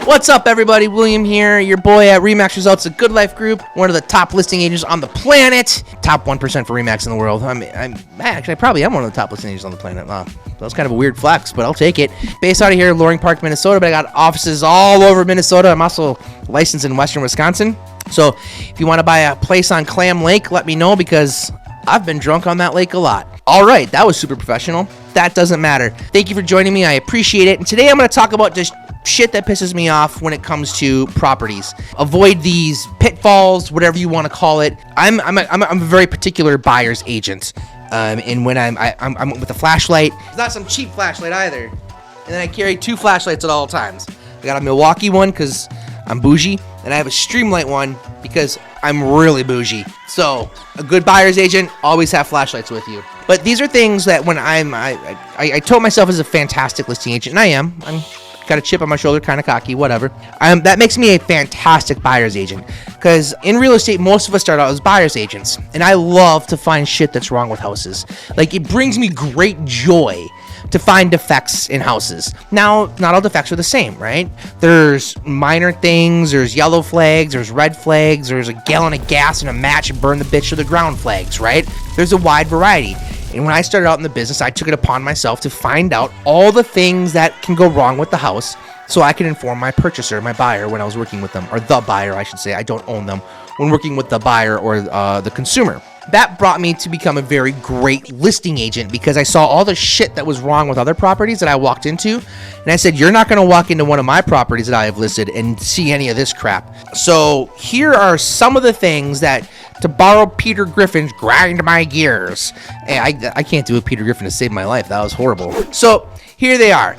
What's up, everybody? William here, your boy at RE/MAX Results, a Good Life Group, one of the top listing agents on the planet. Top 1% for RE/MAX in the world. I probably am one of the top listing agents on the planet. That was kind of a weird flex, but I'll take it. Based out of here, Loring Park, Minnesota, but I got offices all over Minnesota. I'm also licensed in Western Wisconsin. So if you want to buy a place on Clam Lake, let me know because I've been drunk on that lake a lot. All right, that was super professional. That doesn't matter. Thank you for joining me. I appreciate it. And today I'm going to talk about just shit that pisses me off when it comes to properties. Avoid these pitfalls, whatever you want to call it. I'm a very particular buyer's agent. And when I'm with a flashlight, it's not some cheap flashlight either. And then I carry two flashlights at all times. I got a Milwaukee one because I'm bougie, and I have a Streamlight one because I'm really bougie. So a good buyer's agent, always have flashlights with you. But these are things that when I told myself as a fantastic listing agent, and I am. I'm got a chip on my shoulder, kind of cocky, whatever. That makes me a fantastic buyer's agent because in real estate, most of us start out as buyer's agents, and I love to find shit that's wrong with houses. Like, it brings me great joy to find defects in houses. Now, not all defects are the same, right? There's minor things, there's yellow flags, there's red flags, there's a gallon of gas and a match and burn the bitch to the ground flags, right? There's a wide variety. And when I started out in the business, I took it upon myself to find out all the things that can go wrong with the house so I can inform my purchaser, my buyer, when I was working with them, or the buyer, I should say. I don't own them, when working with the buyer or the consumer. That brought me to become a very great listing agent because I saw all the shit that was wrong with other properties that I walked into. And I said, you're not going to walk into one of my properties that I have listed and see any of this crap. So here are some of the things that, to borrow Peter Griffin's grind my gears. I can't do a Peter Griffin to save my life. That was horrible. So here they are.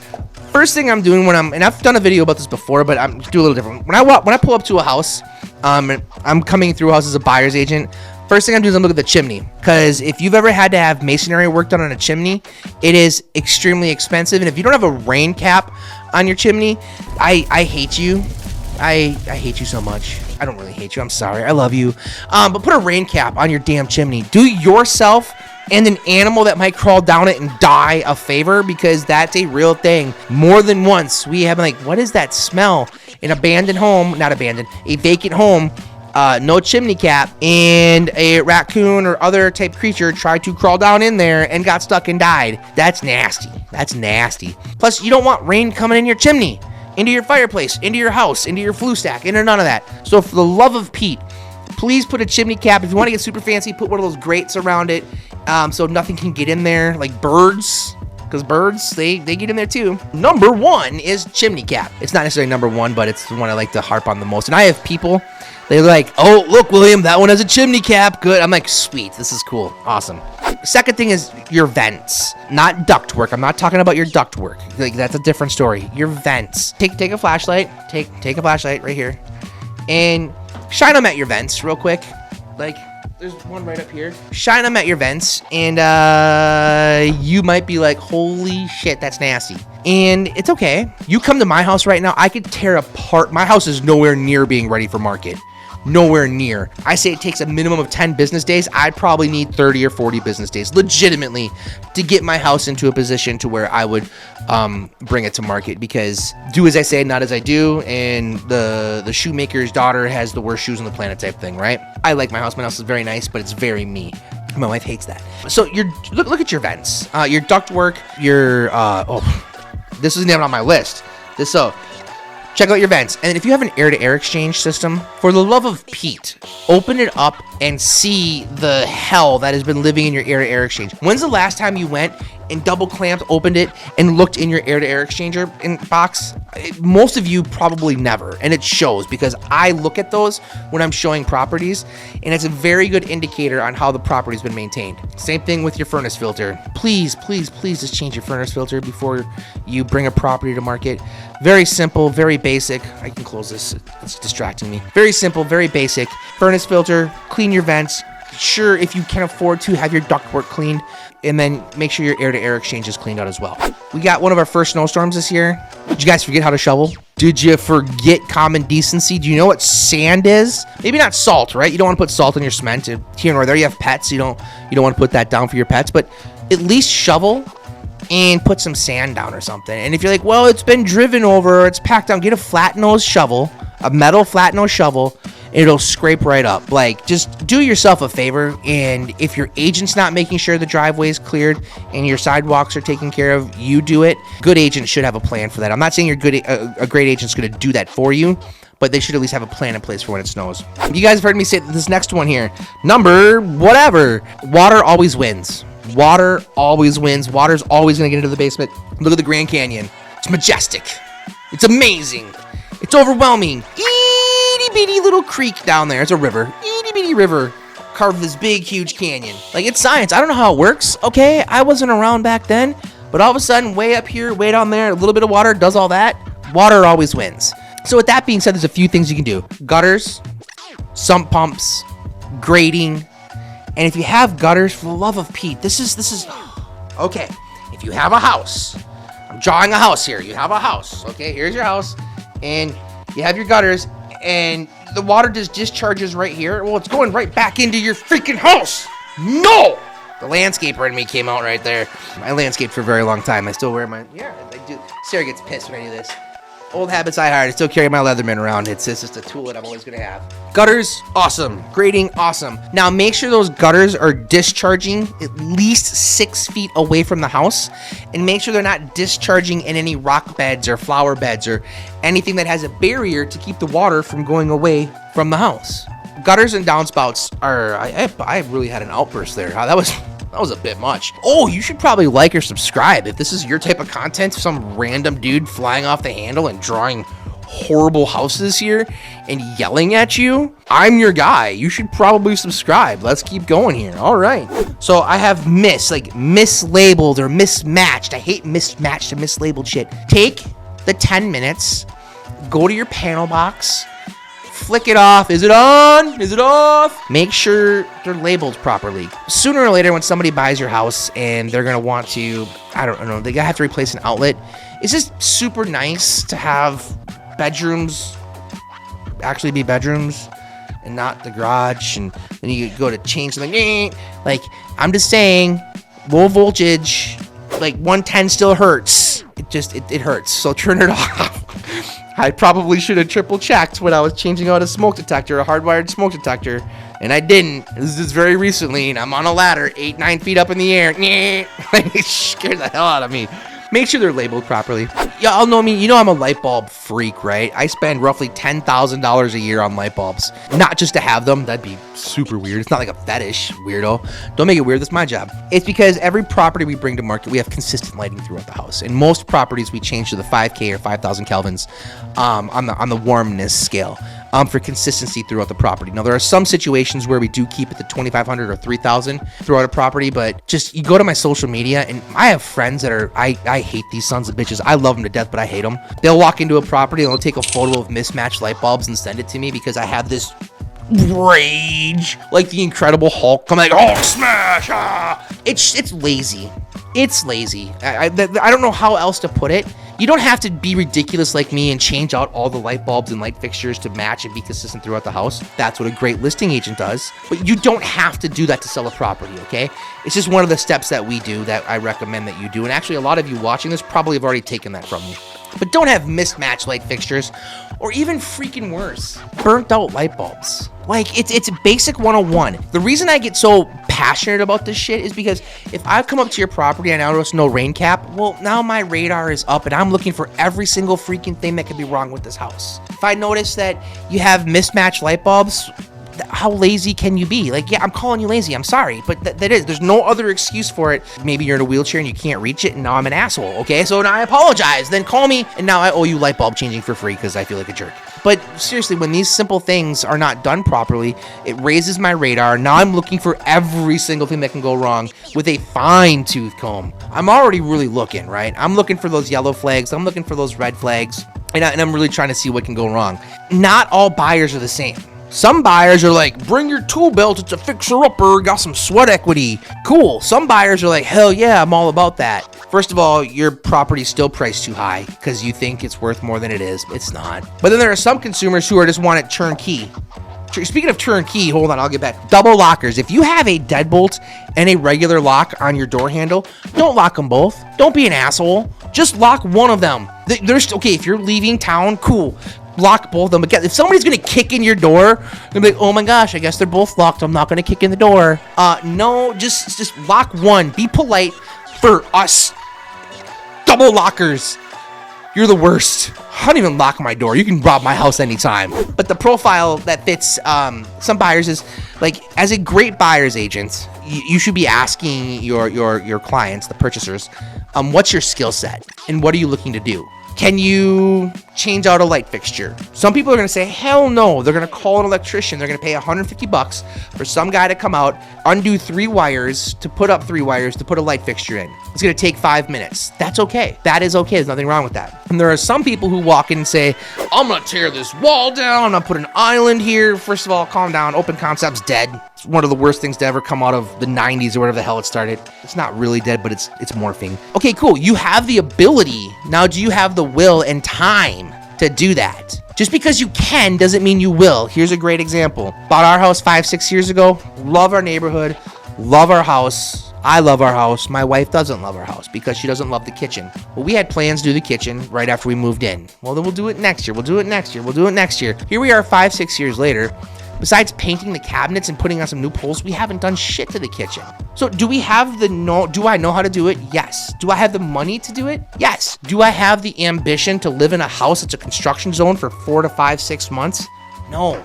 First thing I'm doing and I've done a video about this before, but I'm doing a little different. When I pull up to a house, I'm coming through a house as a buyer's agent. First thing I'm doing is I'm looking at the chimney, because if you've ever had to have masonry work done on a chimney, it is extremely expensive. And if you don't have a rain cap on your chimney, I hate you. I hate you so much. I don't really hate you. I'm sorry. I love you. But put a rain cap on your damn chimney. Do yourself and an animal that might crawl down it and die a favor, because that's a real thing. More than once, we have been like, what is that smell? An abandoned home, not abandoned, a vacant home, no chimney cap, and a raccoon or other type creature tried to crawl down in there and got stuck and died. That's nasty. That's nasty. Plus, you don't want rain coming in your chimney, into your fireplace, into your house, into your flue stack, into none of that. So for the love of Pete, please put a chimney cap. If you want to get super fancy, put one of those grates around it so nothing can get in there, like birds. Because birds, they get in there too. Number one is chimney cap. It's not necessarily number one, but it's the one I like to harp on the most. And I have people, they're like, oh, look, William, that one has a chimney cap. Good. I'm like, sweet. This is cool. Awesome. Second thing is your vents, not ductwork. I'm not talking about your ductwork. Like, that's a different story. Your vents. Take a flashlight. Take a flashlight right here, and shine them at your vents real quick. Like, there's one right up here. Shine them at your vents, and you might be like, holy shit, that's nasty. And it's okay. You come to my house right now, I could tear apart. My house is nowhere near being ready for market. Nowhere near. I say it takes a minimum of 10 business days. I'd probably need 30 or 40 business days, legitimately, to get my house into a position to where I would bring it to market, because do as I say, not as I do, and the shoemaker's daughter has the worst shoes on the planet type thing, right? I like my house. My house is very nice, but it's very me. My wife hates that. So look at your vents, your ductwork, your this isn't even on my list. Check out your vents. And if you have an air-to-air exchange system, for the love of Pete, open it up and see the hell that has been living in your air-to-air exchange. When's the last time you went and double clamped, opened it, and looked in your air-to-air exchanger box? Most of you probably never, and it shows, because I look at those when I'm showing properties, and it's a very good indicator on how the property's been maintained. Same thing with your furnace filter. Please, please, please just change your furnace filter before you bring a property to market. Very simple, very basic. I can close this. It's distracting me. Very simple, very basic. Furnace filter, clean your vents. Sure, if you can afford to, have your ductwork cleaned, and then make sure your air-to-air exchange is cleaned out as well. We got one of our first snowstorms this year. Did you guys forget how to shovel? Did you forget common decency? Do you know what sand is? Maybe not salt, right? You don't want to put salt in your cement. Here and there, you have pets. You don't want to put that down for your pets, but at least shovel and put some sand down or something. And if you're like, well, it's been driven over, it's packed down, get a flat nose shovel, a metal flat nose shovel. It'll scrape right up. Like, just do yourself a favor, and if your agent's not making sure the driveway is cleared and your sidewalks are taken care of, you do it. Good agent should have a plan for that. I'm not saying a great agent's going to do that for you, but they should at least have a plan in place for when it snows. You guys have heard me say this next one here. Number whatever. Water always wins. Water always wins. Water's always going to get into the basement. Look at the Grand Canyon. It's majestic. It's amazing. It's overwhelming. Itty bitty little creek down there. It's a river. Itty bitty river carved this big, huge canyon. Like, it's science. I don't know how it works. Okay, I wasn't around back then, but all of a sudden, way up here, way down there, a little bit of water does all that. Water always wins. So with that being said, there's a few things you can do. Gutters, sump pumps, grading, and if you have gutters, for the love of Pete, this is okay. If you have a house, I'm drawing a house here. You have a house. Okay, here's your house, and you have your gutters, and the water just discharges right here. Well, it's going right back into your freaking house. No! The landscaper in me came out right there. I landscaped for a very long time. I still wear my, I do. Sarah gets pissed when I do this. Old habits I hired. I still carry my Leatherman around. It's just a tool that I'm always going to have. Gutters, awesome. Grading, awesome. Now, make sure those gutters are discharging at least 6 feet away from the house. And make sure they're not discharging in any rock beds or flower beds or anything that has a barrier to keep the water from going away from the house. Gutters and downspouts are... I really had an outburst there. That was a bit much. Oh, you should probably like or subscribe if this is your type of content. Some random dude flying off the handle and drawing horrible houses here and yelling at you. I'm your guy. You should probably subscribe. Let's keep going here. All right. So I have mislabeled or mismatched. I hate mismatched and mislabeled shit. Take the 10 minutes, go to your panel box, flick it off. Is it on? Is it off? Make sure they're labeled properly. Sooner or later, when somebody buys your house and they're going to want to, I don't know, they have to replace an outlet. It's just super nice to have bedrooms actually be bedrooms and not the garage. And then you go to change something. Like, I'm just saying, low voltage, like 110 still hurts. It hurts. So turn it off. I probably should have triple checked when I was changing out a smoke detector, a hardwired smoke detector, and I didn't. This is very recently, and I'm on a ladder 8-9 feet up in the air. It scared the hell out of me. Make sure they're labeled properly. Y'all know me. You know I'm a light bulb freak, right? I spend roughly $10,000 a year on light bulbs. Not just to have them. That'd be super weird. It's not like a fetish, weirdo. Don't make it weird. That's my job. It's because every property we bring to market, we have consistent lighting throughout the house. And most properties we change to the 5K or 5,000 kelvins on the warmness scale. For consistency throughout the property. Now, there are some situations where we do keep it to 2,500 or 3,000 throughout a property, but just, you go to my social media, and I have friends that are, I hate these sons of bitches. I love them to death, but I hate them. They'll walk into a property and they'll take a photo of mismatched light bulbs and send it to me because I have this rage, like the Incredible Hulk. I'm like, oh, smash! Ah! It's lazy. It's lazy. I don't know how else to put it. You don't have to be ridiculous like me and change out all the light bulbs and light fixtures to match and be consistent throughout the house. That's what a great listing agent does. But you don't have to do that to sell a property, okay? It's just one of the steps that we do that I recommend that you do. And actually, a lot of you watching this probably have already taken that from me. But don't have mismatched light fixtures, or even freaking worse, burnt out light bulbs. Like, it's basic 101. The reason I get so passionate about this shit is because if I come up to your property and I notice no rain cap, well, now my radar is up and I'm looking for every single freaking thing that could be wrong with this house. If I notice that you have mismatched light bulbs, how lazy can you be? Like, yeah, I'm calling you lazy. I'm sorry, but there's no other excuse for it. Maybe you're in a wheelchair and you can't reach it, and now I'm an asshole, okay? So now I apologize. Then call me, and now I owe you light bulb changing for free because I feel like a jerk. But seriously, when these simple things are not done properly, it raises my radar. Now I'm looking for every single thing that can go wrong with a fine-tooth comb. I'm already really looking, right? I'm looking for those yellow flags. I'm looking for those red flags, and I'm really trying to see what can go wrong. Not all buyers are the same. Some buyers are like, bring your tool belt, it's a fixer-upper, got some sweat equity. Cool. Some buyers are like, hell yeah, I'm all about that. First of all, your property's still priced too high because you think it's worth more than it is. It's not. But then there are some consumers who are just want it turnkey. Speaking of turnkey, hold on, I'll get back. Double lockers. If you have a deadbolt and a regular lock on your door handle, don't lock them both. Don't be an asshole. Just lock one of them. There's okay, if you're leaving town, cool. Lock both of them. But if somebody's gonna kick in your door, they're be like, oh my gosh, I guess they're both locked. I'm not gonna kick in the door. No, just lock one. Be polite for us. Double lockers. You're the worst. I don't even lock my door. You can rob my house anytime. But the profile that fits some buyers is like, as a great buyer's agent, you should be asking your clients, the purchasers, what's your skill set and what are you looking to do? Can you change out a light fixture? Some people are going to say, hell no. They're going to call an electrician. They're going to pay $150 for some guy to come out, undo 3 wires, to put up 3 wires, to put a light fixture in. It's going to take 5 minutes. That's okay. That is okay. There's nothing wrong with that. And there are some people who walk in and say, I'm going to tear this wall down. I'm going to put an island here. First of all, calm down. Open concept's dead. It's one of the worst things to ever come out of the 90s or whatever the hell it started. It's not really dead, but it's morphing. Okay, cool. You have the ability. Now, do you have the will and time to do that? Just because you can doesn't mean you will. Here's a great example. Bought our house 5-6 years ago. Love our neighborhood. Love our house. I love our house. My wife doesn't love our house because she doesn't love the kitchen. Well, we had plans to do the kitchen right after we moved in. Well, then we'll do it next year. We'll do it next year. We'll do it next year. Here we are 5-6 years later. Besides painting the cabinets and putting on some new poles, we haven't done shit to the kitchen. So do I know how to do it? Yes. Do I have the money to do it? Yes. Do I have the ambition to live in a house that's a construction zone for 4 to 5, 6 months? No,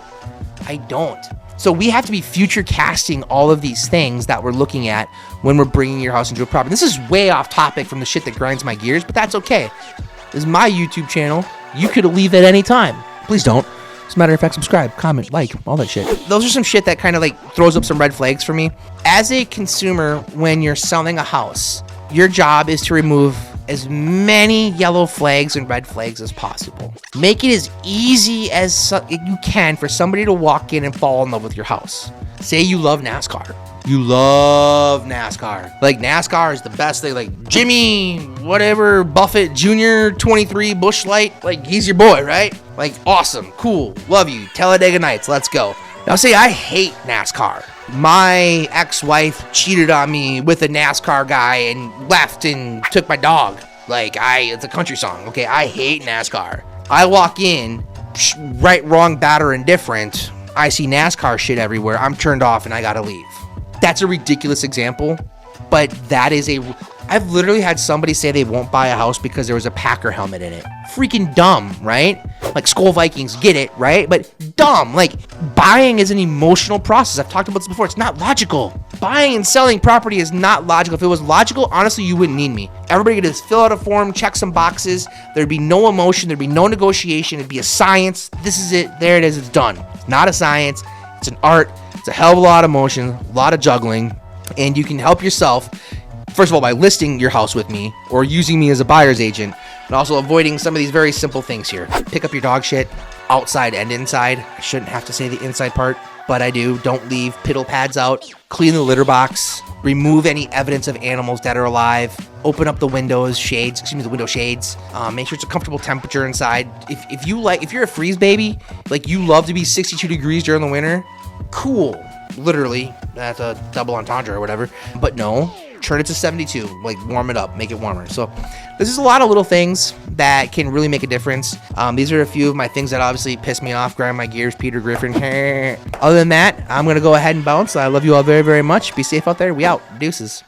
I don't. So we have to be future casting all of these things that we're looking at when we're bringing your house into a property. This is way off topic from the shit that grinds my gears, but that's okay. This is my YouTube channel. You could leave at any time. Please don't. As a matter of fact, subscribe, comment, like, all that shit. Those are some shit that kind of like throws up some red flags for me. As a consumer, when you're selling a house, your job is to remove as many yellow flags and red flags as possible. Make it as easy as you can for somebody to walk in and fall in love with your house. Say you love NASCAR. You love NASCAR. Like, NASCAR is the best thing. Like, Jimmy, whatever, Buffett Jr., 23, Busch Light. Like, he's your boy, right? Like, awesome, cool, love you. Talladega Nights, let's go. Now, say I hate NASCAR. My ex-wife cheated on me with a NASCAR guy and left and took my dog. Like, it's a country song, okay? I hate NASCAR. I walk in, right, wrong, bad, or indifferent. I see NASCAR shit everywhere. I'm turned off and I gotta leave. That's a ridiculous example, but I've literally had somebody say they won't buy a house because there was a Packer helmet in it. Freaking dumb, right? Like, Skull Vikings, get it, right? But dumb. Like, buying is an emotional process. I've talked about this before. It's not logical. Buying and selling property is not logical. If it was logical, honestly, you wouldn't need me. Everybody could just fill out a form, check some boxes. There'd be no emotion. There'd be no negotiation. It'd be a science. This is it. There it is. It's done. It's not a science. It's an art. It's a hell of a lot of emotion, a lot of juggling, and you can help yourself, first of all, by listing your house with me or using me as a buyer's agent, and also avoiding some of these very simple things here. Pick up your dog shit outside and inside. I shouldn't have to say the inside part, but I do. Don't leave piddle pads out. Clean the litter box. Remove any evidence of animals dead or alive. Open up the windows, the window shades. Make sure it's a comfortable temperature inside. If you're a freeze baby, like you love to be 62 degrees during the winter, cool. Literally, that's a double entendre or whatever. But no, turn it to 72. Like, warm it up, make it warmer. So this is a lot of little things that can really make a difference. These are a few of my things that obviously piss me off, grind my gears, Peter Griffin. Other than that, I'm going to go ahead and bounce. I love you all very, very much. Be safe out there. We out. Deuces.